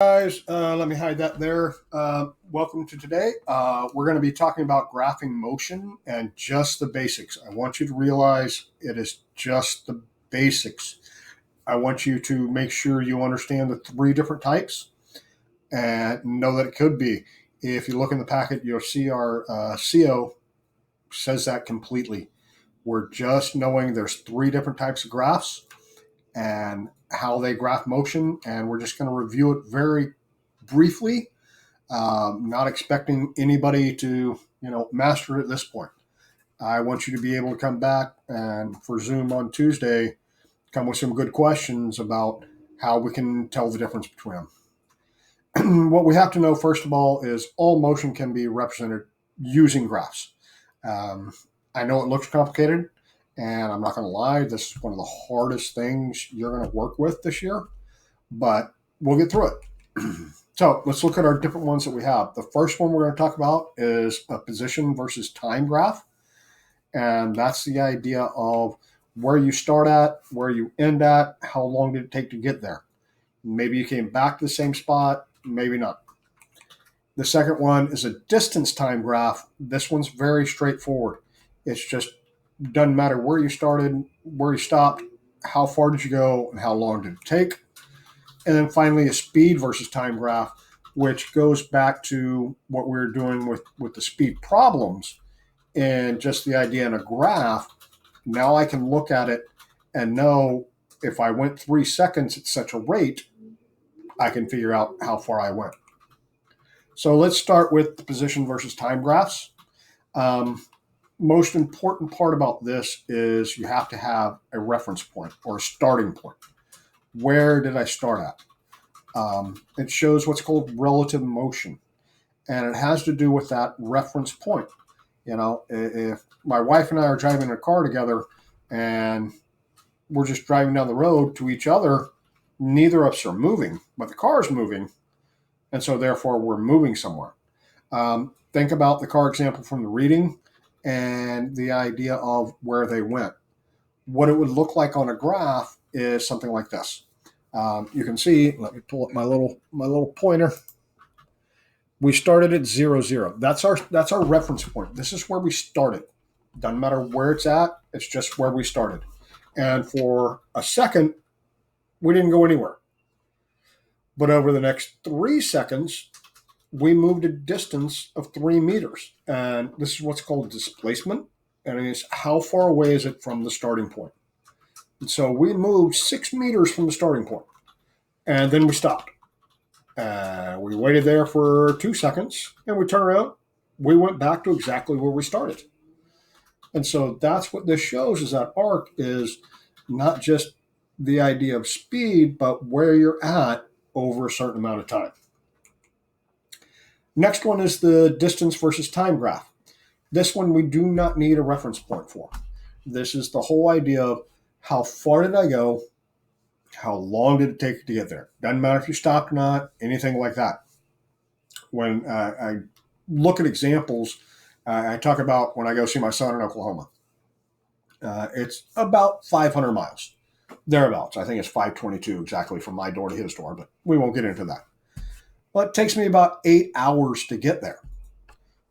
Guys, let me hide that there. Welcome to today. We're going to be talking about graphing motion and just the basics. I want you to realize it is just the basics. I want you to make sure you understand the three different types and know that it could be. If you look in the packet, you'll see our CO says that completely. We're just knowing there's three different types of graphs and how they graph motion, and we're just going to review it very briefly. Not expecting anybody to, master it at this point. I want you to be able to come back and for Zoom on Tuesday, come with some good questions about how we can tell the difference between them. What we have to know, first of all, is all motion can be represented using graphs. I know it looks complicated, and I'm not going to lie, this is one of the hardest things you're going to work with this year, but we'll get through it. So let's look at our different ones that we have. The first one we're going to talk about is a position versus time graph. And that's the idea of where you start at, where you end at, how long did it take to get there. Maybe you came back to the same spot, maybe not. The second one is a distance time graph. This one's very straightforward. It's just doesn't matter where you started, where you stopped, how far did you go, and how long did it take. And then finally, a speed versus time graph, which goes back to what we were doing with the speed problems and just the idea in a graph. Now I can look at it and know if I went 3 seconds at such a rate, I can figure out how far I went. So let's start with the position versus time graphs. Most important part about this is you have to have a reference point or a starting point. Where did I start at? It shows what's called relative motion, and it has to do with that reference point. If my wife and I are driving in a car together and we're just driving down the road to each other, neither of us are moving, but the car is moving, and so therefore we're moving somewhere. Think about the car example from the reading and the idea of where they went. What it would look like on a graph is something like this. You can see, let me pull up my little pointer. We started at 0, 0. That's our reference point. This is where we started. Doesn't matter where it's at. It's just where we started. And for a second, we didn't go anywhere. But over the next 3 seconds, we moved a distance of 3 meters. And this is what's called displacement. And it's how far away is it from the starting point. And so we moved 6 meters from the starting point. And then we stopped. We waited there for 2 seconds, and we turned around. We went back to exactly where we started. And so that's what this shows, is that arc is not just the idea of speed, but where you're at over a certain amount of time. Next one is the distance versus time graph. This one we do not need a reference point for. This is the whole idea of how far did I go, how long did it take to get there. Doesn't matter if you stopped or not, anything like that. When I look at examples, I talk about when I go see my son in Oklahoma. It's about 500 miles, thereabouts. I think it's 522 exactly from my door to his door, but we won't get into that. But it takes me about 8 hours to get there.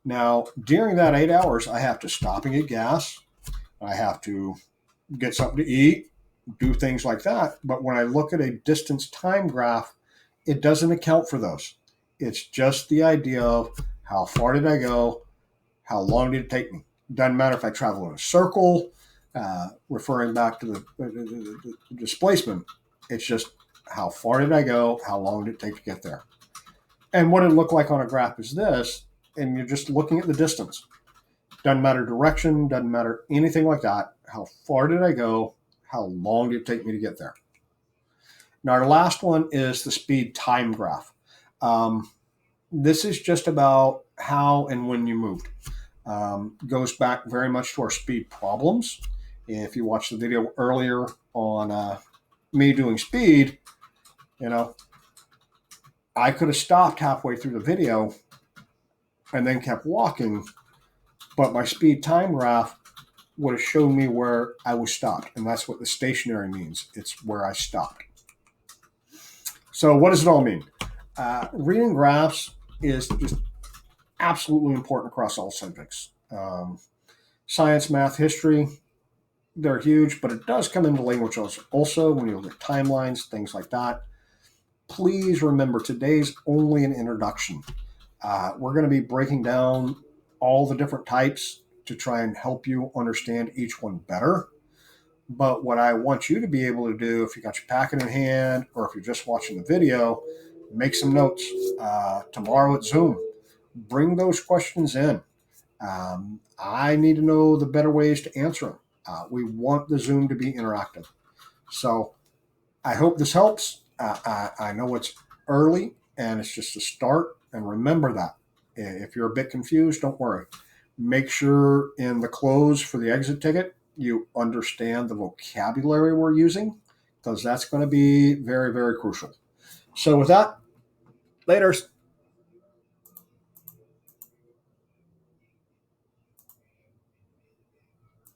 Now, during that 8 hours, I have to stop and get gas. I have to get something to eat, do things like that. But when I look at a distance time graph, it doesn't account for those. It's just the idea of how far did I go, how long did it take me. Doesn't matter if I travel in a circle, referring back to the displacement. It's just how far did I go, how long did it take to get there. And what it looked like on a graph is this, and you're just looking at the distance. Doesn't matter direction, doesn't matter anything like that. How far did I go? How long did it take me to get there? Now, our last one is the speed time graph. This is just about how and when you moved. Goes back very much to our speed problems. If you watched the video earlier on me doing speed, I could have stopped halfway through the video and then kept walking, but my speed time graph would have shown me where I was stopped. And that's what the stationary means. It's where I stopped. So what does it all mean? Reading graphs is just absolutely important across all subjects. Science, math, history, they're huge, but it does come into language also when you look at timelines, things like that. Please remember today's only an introduction. We're going to be breaking down all the different types to try and help you understand each one better. But what I want you to be able to do, if you got your packet in hand or if you're just watching the video, make some notes. Tomorrow at Zoom, bring those questions in. I need to know the better ways to answer them. We want the Zoom to be interactive. So I hope this helps. I know it's early and it's just a start. And remember that. If you're a bit confused, don't worry. Make sure in the close for the exit ticket, you understand the vocabulary we're using, because that's going to be very, very crucial. So with that, later.